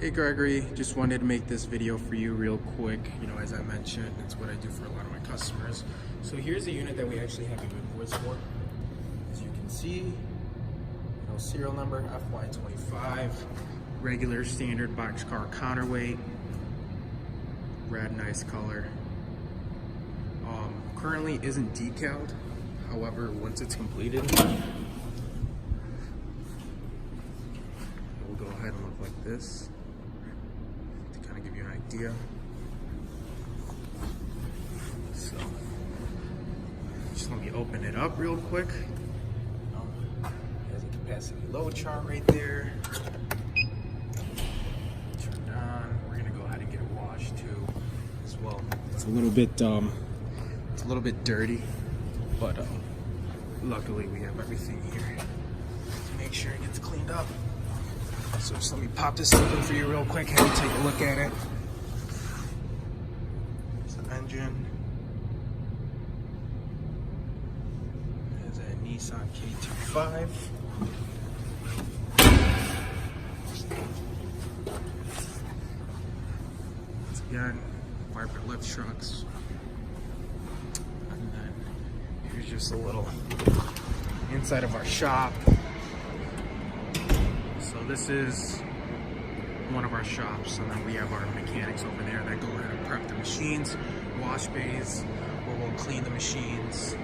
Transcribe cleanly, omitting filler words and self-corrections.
Hey Gregory, just wanted to make this video for you real quick. You know, as I mentioned, it's what I do for a lot of my customers. So here's a unit that we actually have an invoice for. As you can see, serial number FY25, regular standard boxcar counterweight, red, nice color. Currently isn't decaled. However, once it's completed, it will go ahead and look like this. To kind of give you an idea. So, just let me open it up real quick. Has a capacity load chart right there. Turned on. We're gonna go ahead and get it washed too, as well. It's a little bit dirty, but luckily we have everything here to make sure it gets cleaned up. So just let me pop this open for you real quick, have you take a look at it. It's the engine. There's a Nissan K25. Once again, Viper lift trucks. And then here's just a little inside of our shop. So this is one of our shops, and then we have our mechanics over there that go in and prep the machines, wash bays, where we'll clean the machines,